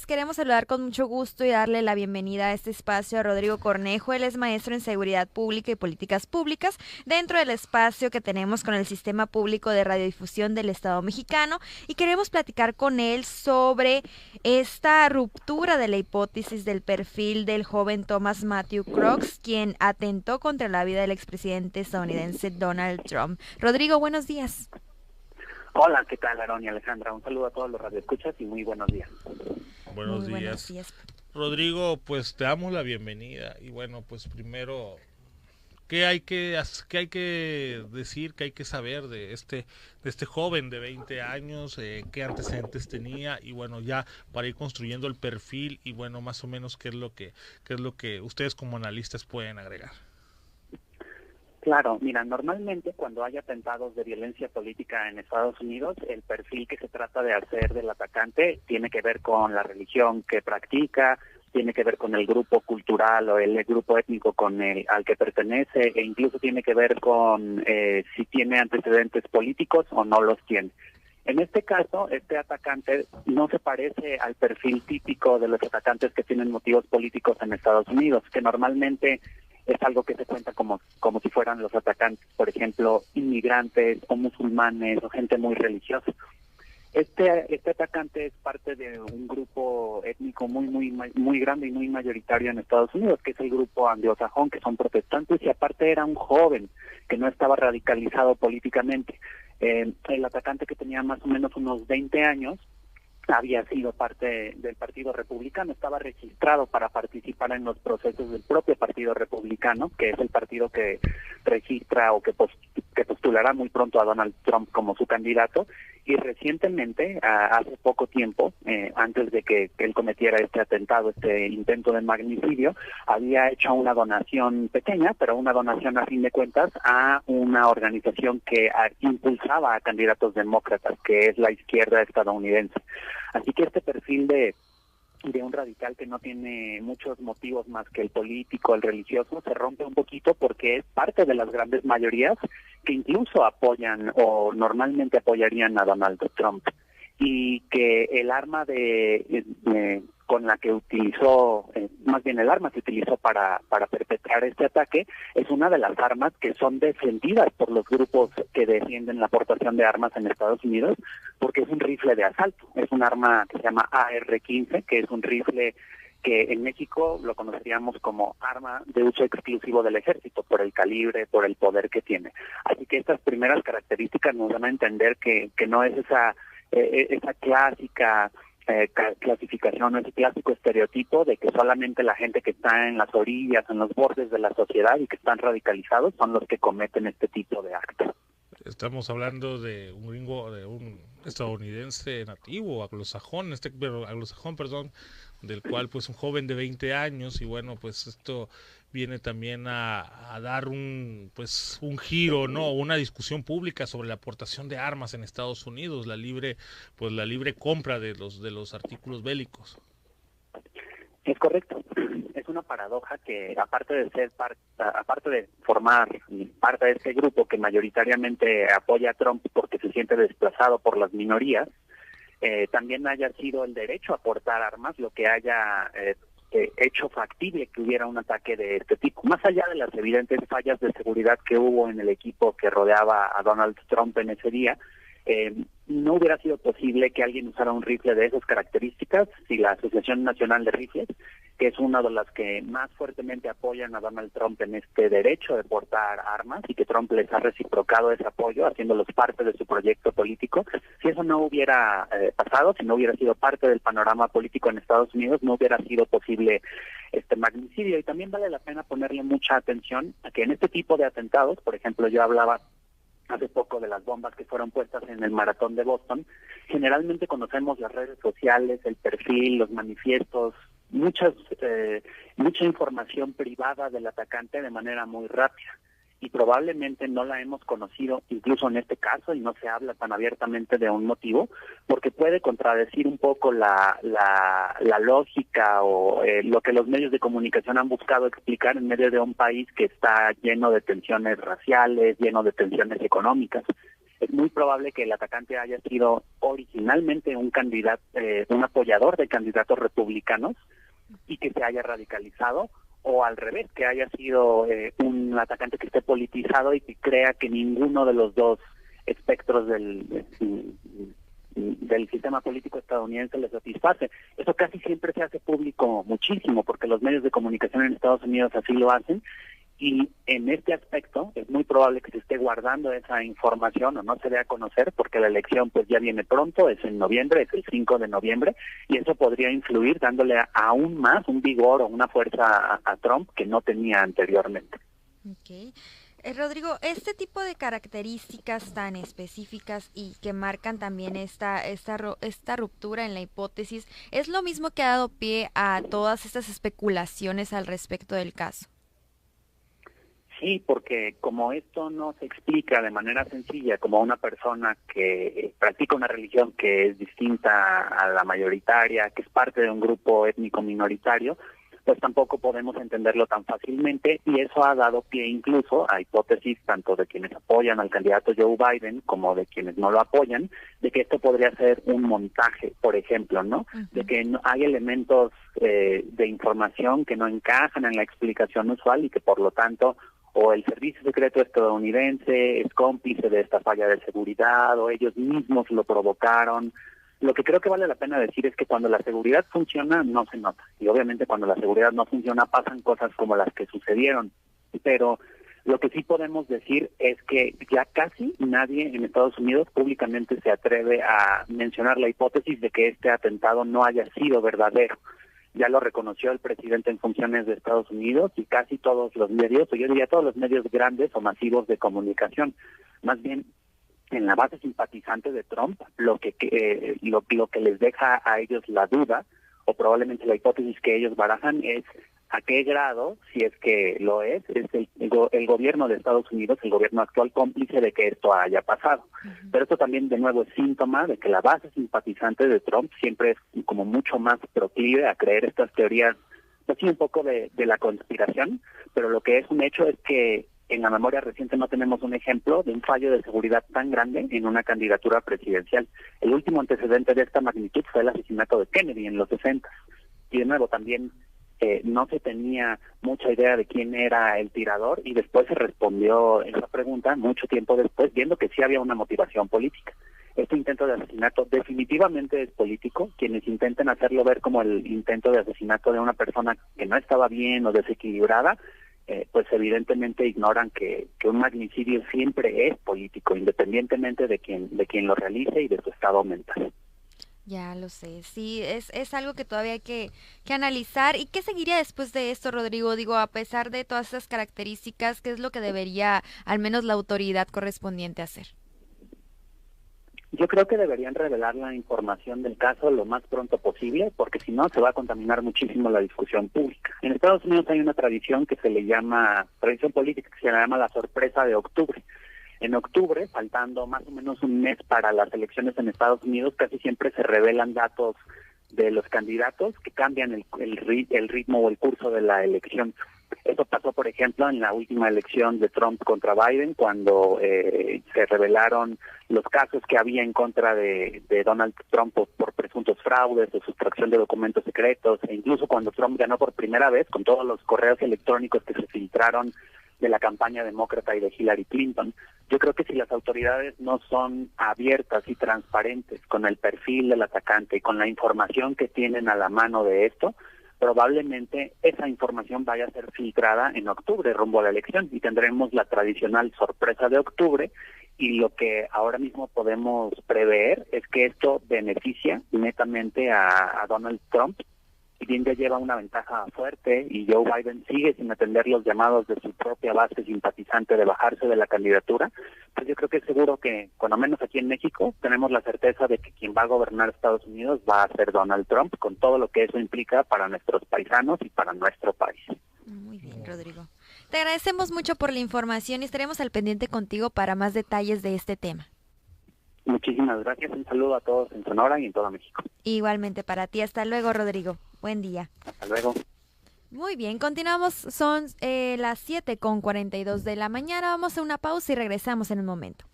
Queremos saludar con mucho gusto y darle la bienvenida a este espacio a Rodrigo Cornejo. Él es maestro en Seguridad Pública y Políticas Públicas dentro del espacio que tenemos con el Sistema Público de Radiodifusión del Estado Mexicano y queremos platicar con él sobre esta ruptura de la hipótesis del perfil del joven Thomas Matthew Crooks, quien atentó contra la vida del expresidente estadounidense Donald Trump. Rodrigo, buenos días. Hola, ¿qué tal, Aaron y Alejandra? Un saludo a todos los radioescuchas y muy buenos días. Buenos Muy buenos días. días. Rodrigo, pues te damos la bienvenida y bueno, pues primero, qué hay que decir, qué hay que saber de este joven de 20 años, qué antecedentes tenía y bueno, ya para ir construyendo el perfil y bueno, más o menos qué es lo que ustedes como analistas pueden agregar? Claro, mira, normalmente cuando hay atentados de violencia política en Estados Unidos, el perfil que se trata de hacer del atacante tiene que ver con la religión que practica, tiene que ver con el grupo cultural o el grupo étnico al que pertenece e incluso tiene que ver con si tiene antecedentes políticos o no los tiene. En este caso, este atacante no se parece al perfil típico de los atacantes que tienen motivos políticos en Estados Unidos, que normalmente es algo que se cuenta como si fueran los atacantes, por ejemplo, inmigrantes o musulmanes o gente muy religiosa. Este atacante es parte de un grupo étnico muy grande y muy mayoritario en Estados Unidos, que es el grupo anglosajón, que son protestantes, y aparte era un joven que no estaba radicalizado políticamente. El atacante, que tenía más o menos unos 20 años, había sido parte del Partido Republicano, estaba registrado para participar en los procesos del propio Partido Republicano, que es el partido que registra o que postulará muy pronto a Donald Trump como su candidato, y recientemente, hace poco tiempo, antes de que él cometiera este atentado, este intento de magnicidio, había hecho una donación pequeña, pero una donación a fin de cuentas, a una organización que impulsaba a candidatos demócratas, que es la izquierda estadounidense. Así que este perfil de un radical que no tiene muchos motivos más que el político, el religioso, se rompe un poquito porque es parte de las grandes mayorías que incluso apoyan o normalmente apoyarían a Donald Trump, y que el arma con la que utilizó, más bien el arma que utilizó para perpetrar este ataque, es una de las armas que son defendidas por los grupos que defienden la aportación de armas en Estados Unidos, porque es un rifle de asalto, es un arma que se llama AR-15, que es un rifle que en México lo conoceríamos como arma de uso exclusivo del ejército, por el calibre, por el poder que tiene. Así que estas primeras características nos dan a entender que no es esa clásica clasificación, ese clásico estereotipo de que solamente la gente que está en las orillas, en los bordes de la sociedad y que están radicalizados son los que cometen este tipo de actos. Estamos hablando de un gringo, de un estadounidense nativo, anglosajón, perdón, del cual pues un joven de 20 años y bueno, pues esto viene también a dar un giro, ¿no? Una discusión pública sobre la aportación de armas en Estados Unidos, la libre compra de los artículos bélicos. Es correcto. Es una paradoja que, aparte de formar parte de este grupo que mayoritariamente apoya a Trump porque se siente desplazado por las minorías, también haya sido el derecho a portar armas lo que haya hecho factible que hubiera un ataque de este tipo. Más allá de las evidentes fallas de seguridad que hubo en el equipo que rodeaba a Donald Trump en ese día, no hubiera sido posible que alguien usara un rifle de esas características si la Asociación Nacional de Rifles, que es una de las que más fuertemente apoyan a Donald Trump en este derecho de portar armas y que Trump les ha reciprocado ese apoyo, haciéndolos parte de su proyecto político. Si eso no hubiera pasado, si no hubiera sido parte del panorama político en Estados Unidos, no hubiera sido posible este magnicidio. Y también vale la pena ponerle mucha atención a que en este tipo de atentados, por ejemplo, yo hablaba hace poco de las bombas que fueron puestas en el maratón de Boston, generalmente conocemos las redes sociales, el perfil, los manifiestos, mucha información privada del atacante de manera muy rápida. Y probablemente no la hemos conocido, incluso en este caso, y no se habla tan abiertamente de un motivo, porque puede contradecir un poco la lógica o lo que los medios de comunicación han buscado explicar en medio de un país que está lleno de tensiones raciales, lleno de tensiones económicas. es muy probable que el atacante haya sido originalmente un candidato, un apoyador de candidatos republicanos y que se haya radicalizado, o al revés, que haya sido un atacante que esté politizado y que crea que ninguno de los dos espectros del sistema político estadounidense le satisface. Eso casi siempre se hace público muchísimo, porque los medios de comunicación en Estados Unidos así lo hacen, y en este aspecto es muy probable que se esté guardando esa información o no se dé a conocer, porque la elección pues ya viene pronto, es en noviembre, es el 5 de noviembre, y eso podría influir dándole aún más un vigor o una fuerza a Trump que no tenía anteriormente. Okay. Rodrigo, este tipo de características tan específicas y que marcan también esta ruptura en la hipótesis, ¿es lo mismo que ha dado pie a todas estas especulaciones al respecto del caso? Sí, porque como esto no se explica de manera sencilla, como una persona que practica una religión que es distinta a la mayoritaria, que es parte de un grupo étnico minoritario, pues tampoco podemos entenderlo tan fácilmente, y eso ha dado pie incluso a hipótesis tanto de quienes apoyan al candidato Joe Biden como de quienes no lo apoyan, de que esto podría ser un montaje, por ejemplo, ¿no? De que hay elementos de información que no encajan en la explicación usual y que por lo tanto o el servicio secreto estadounidense es cómplice de esta falla de seguridad, o ellos mismos lo provocaron. Lo que creo que vale la pena decir es que cuando la seguridad funciona no se nota, y obviamente cuando la seguridad no funciona pasan cosas como las que sucedieron, pero lo que sí podemos decir es que ya casi nadie en Estados Unidos públicamente se atreve a mencionar la hipótesis de que este atentado no haya sido verdadero. Ya lo reconoció el presidente en funciones de Estados Unidos y casi todos los medios, o yo diría todos los medios grandes o masivos de comunicación. Más bien, en la base simpatizante de Trump, lo que les deja a ellos la duda, o probablemente la hipótesis que ellos barajan, es a qué grado, si es que lo es el gobierno de Estados Unidos, el gobierno actual, cómplice de que esto haya pasado. Pero esto también, de nuevo, es síntoma de que la base simpatizante de Trump siempre es como mucho más proclive a creer estas teorías, pues sí, un poco de la conspiración, pero lo que es un hecho es que en la memoria reciente no tenemos un ejemplo de un fallo de seguridad tan grande en una candidatura presidencial. El último antecedente de esta magnitud fue el asesinato de Kennedy en los 60. Y de nuevo también no se tenía mucha idea de quién era el tirador, y después se respondió esa pregunta mucho tiempo después, viendo que sí había una motivación política. Este intento de asesinato definitivamente es político. Quienes intenten hacerlo ver como el intento de asesinato de una persona que no estaba bien o desequilibrada, pues evidentemente ignoran que un magnicidio siempre es político, independientemente de quien lo realice y de su estado mental. Ya lo sé, sí, es algo que todavía hay que analizar. ¿Y qué seguiría después de esto, Rodrigo? Digo, a pesar de todas esas características, ¿qué es lo que debería al menos la autoridad correspondiente hacer? Yo creo que deberían revelar la información del caso lo más pronto posible, porque si no se va a contaminar muchísimo la discusión pública. En Estados Unidos hay una tradición que se le llama, tradición política que se llama la sorpresa de octubre. En octubre, faltando más o menos un mes para las elecciones en Estados Unidos, casi siempre se revelan datos de los candidatos que cambian el ritmo o el curso de la elección. Eso pasó, por ejemplo, en la última elección de Trump contra Biden, cuando se revelaron los casos que había en contra de Donald Trump por presuntos fraudes o sustracción de documentos secretos, e incluso cuando Trump ganó por primera vez con todos los correos electrónicos que se filtraron de la campaña demócrata y de Hillary Clinton. Yo creo que si las autoridades no son abiertas y transparentes con el perfil del atacante y con la información que tienen a la mano de esto, probablemente esa información vaya a ser filtrada en octubre rumbo a la elección y tendremos la tradicional sorpresa de octubre, y lo que ahora mismo podemos prever es que esto beneficia netamente a Donald Trump. Si bien ya lleva una ventaja fuerte y Joe Biden sigue sin atender los llamados de su propia base simpatizante de bajarse de la candidatura, pues yo creo que es seguro que, cuando menos aquí en México, tenemos la certeza de que quien va a gobernar Estados Unidos va a ser Donald Trump, con todo lo que eso implica para nuestros paisanos y para nuestro país. Muy bien, Rodrigo. Te agradecemos mucho por la información y estaremos al pendiente contigo para más detalles de este tema. Muchísimas gracias. Un saludo a todos en Sonora y en todo México. Igualmente para ti. Hasta luego, Rodrigo. Buen día. Hasta luego. Muy bien, continuamos. Son las 7:42 de la mañana. Vamos a una pausa y regresamos en un momento.